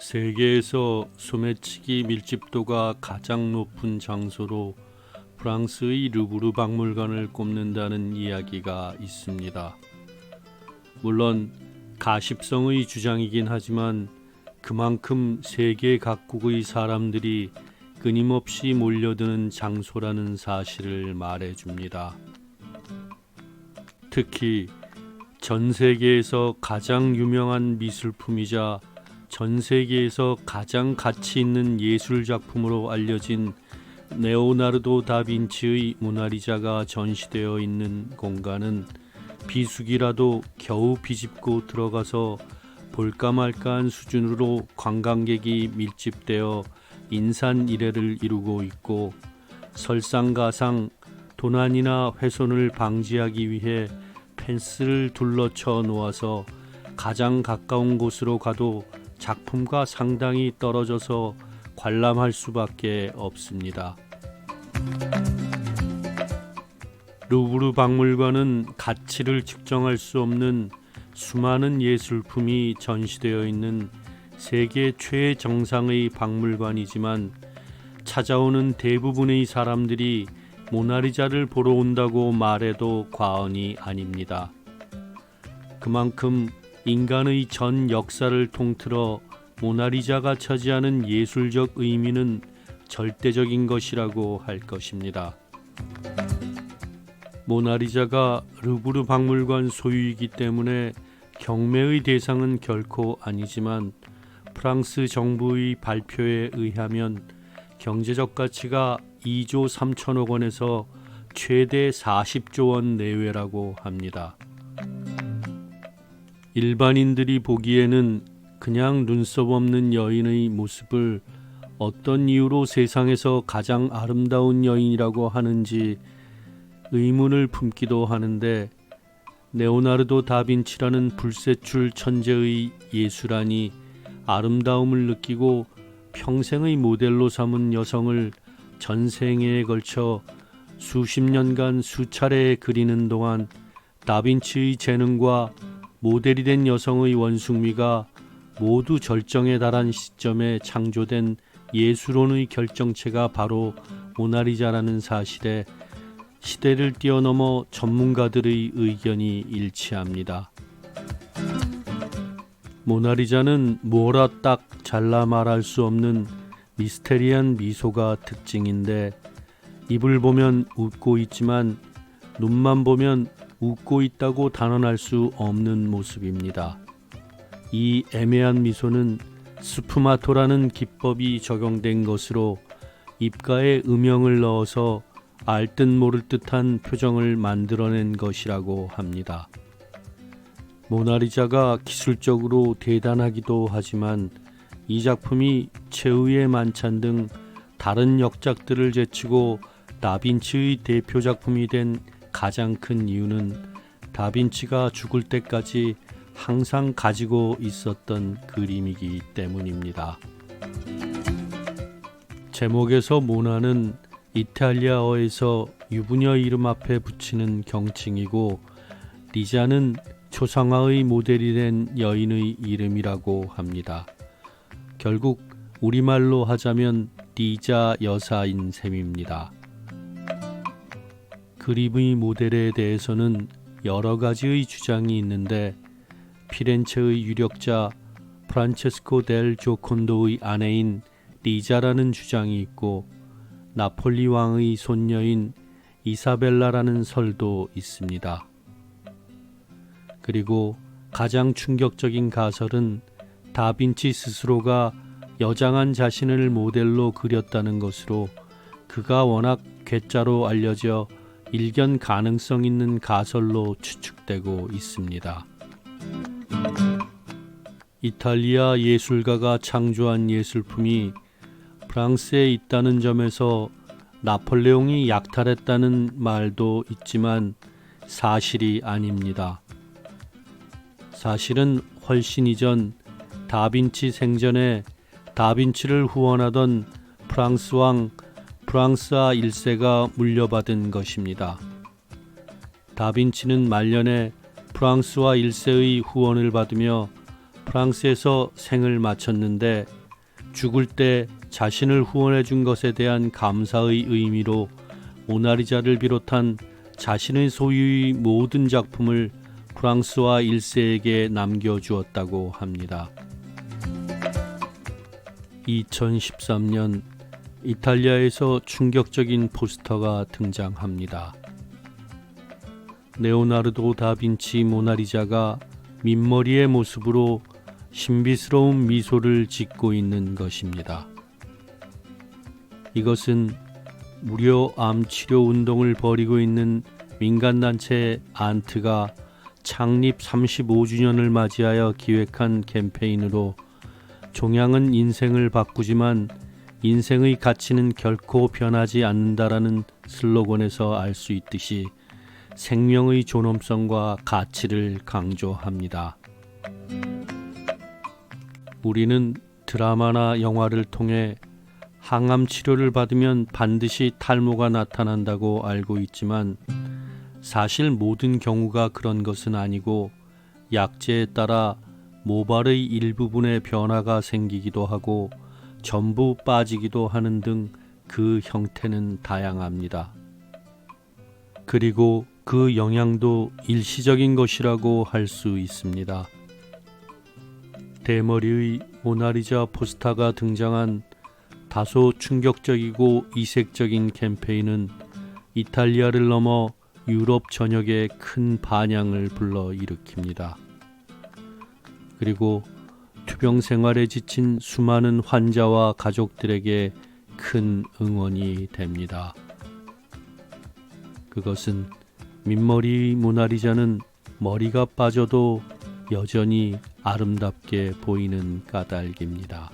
세계에서 소매치기 밀집도가 가장 높은 장소로 프랑스의 루브르 박물관을 꼽는다는 이야기가 있습니다. 물론 가십성의 주장이긴 하지만 그만큼 세계 각국의 사람들이 끊임없이 몰려드는 장소라는 사실을 말해줍니다. 특히 전 세계에서 가장 유명한 미술품이자 전 세계에서 가장 가치 있는 예술 작품으로 알려진 레오나르도 다빈치의 모나리자가 전시되어 있는 공간은 비수기라도 겨우 비집고 들어가서 볼까 말까한 수준으로 관광객이 밀집되어 인산이례를 이루고 있고, 설상가상 도난이나 훼손을 방지하기 위해 펜스를 둘러쳐 놓아서 가장 가까운 곳으로 가도 작품과 상당히 떨어져서 관람할 수밖에 없습니다. 루브르 박물관은 가치를 측정할 수 없는 수많은 예술품이 전시되어 있는 세계 최정상의 박물관이지만, 찾아오는 대부분의 사람들이 모나리자를 보러 온다고 말해도 과언이 아닙니다. 그만큼 인간의 전 역사를 통틀어 모나리자가 차지하는 예술적 의미는 절대적인 것이라고 할 것입니다. 모나리자가 루브르 박물관 소유이기 때문에 경매의 대상은 결코 아니지만, 프랑스 정부의 발표에 의하면 경제적 가치가 2조 3천억 원에서 최대 40조 원 내외라고 합니다. 일반인들이 보기에는 그냥 눈썹 없는 여인의 모습을 어떤 이유로 세상에서 가장 아름다운 여인이라고 하는지 의문을 품기도 하는데, 레오나르도 다빈치라는 불세출 천재의 예술안이 아름다움을 느끼고 평생의 모델로 삼은 여성을 전생애에 걸쳐 수십 년간 수차례 그리는 동안 다빈치의 재능과 모델이 된 여성의 원숭미가 모두 절정에 달한 시점에 창조된 예술론의 결정체가 바로 모나리자라는 사실에 시대를 뛰어넘어 전문가들의 의견이 일치합니다. 모나리자는 뭐라 딱 잘라 말할 수 없는 미스테리한 미소가 특징인데, 입을 보면 웃고 있지만 눈만 보면 웃고 있다고 단언할 수 없는 모습입니다. 이 애매한 미소는 스푸마토라는 기법이 적용된 것으로 입가에 음영을 넣어서 알 듯 모를 듯한 표정을 만들어낸 것이라고 합니다. 모나리자가 기술적으로 대단하기도 하지만 이 작품이 최후의 만찬 등 다른 역작들을 제치고 다빈치의 대표 작품이 된 가장 큰 이유는 다빈치가 죽을 때까지 항상 가지고 있었던 그림이기 때문입니다. 제목에서 모나는 이탈리아어에서 유부녀 이름 앞에 붙이는 경칭이고, 리자는 초상화의 모델이 된 여인의 이름이라고 합니다. 결국 우리말로 하자면 리자 여사인 셈입니다. 그림의 모델에 대해서는 여러 가지의 주장이 있는데, 피렌체의 유력자 프란체스코 델 조콘도의 아내인 리자라는 주장이 있고, 나폴리 왕의 손녀인 이사벨라라는 설도 있습니다. 그리고 가장 충격적인 가설은 다빈치 스스로가 여장한 자신을 모델로 그렸다는 것으로, 그가 워낙 괴짜로 알려져 일견 가능성 있는 가설로 추측되고 있습니다. 이탈리아 예술가가 창조한 예술품이 프랑스에 있다는 점에서 나폴레옹이 약탈했다는 말도 있지만 사실이 아닙니다. 사실은 훨씬 이전 다빈치 생전에 다빈치를 후원하던 프랑스 왕 프랑스아 1세가 물려받은 것입니다. 다빈치는 말년에 프랑스와 1세의 후원을 받으며 프랑스에서 생을 마쳤는데, 죽을 때 자신을 후원해 준 것에 대한 감사의 의미로 모나리자를 비롯한 자신의 소유의 모든 작품을 프랑스와 1세에게 남겨주었다고 합니다. 2013년 이탈리아에서 충격적인 포스터가 등장합니다. 레오나르도 다빈치 모나리자가 민머리의 모습으로 신비스러운 미소를 짓고 있는 것입니다. 이것은 무료 암 치료 운동을 벌이고 있는 민간단체 안트가 창립 35주년을 맞이하여 기획한 캠페인으로 종양은 인생을 바꾸지만 인생의 가치는 결코 변하지 않는다라는 슬로건에서 알 수 있듯이 생명의 존엄성과 가치를 강조합니다. 우리는 드라마나 영화를 통해 항암 치료를 받으면 반드시 탈모가 나타난다고 알고 있지만 사실 모든 경우가 그런 것은 아니고 약제에 따라 모발의 일부분에 변화가 생기기도 하고 전부 빠지기도 하는 등 그 형태는 다양합니다. 그리고 그 영향도 일시적인 것이라고 할 수 있습니다. 대머리의 모나리자 포스터가 등장한 다소 충격적이고 이색적인 캠페인은 이탈리아를 넘어 유럽 전역에 큰 반향을 불러일으킵니다. 그리고 투병 생활에 지친 수많은 환자와 가족들에게 큰 응원이 됩니다. 그것은 민머리 모나리자는 머리가 빠져도 여전히 아름답게 보이는 까닭입니다.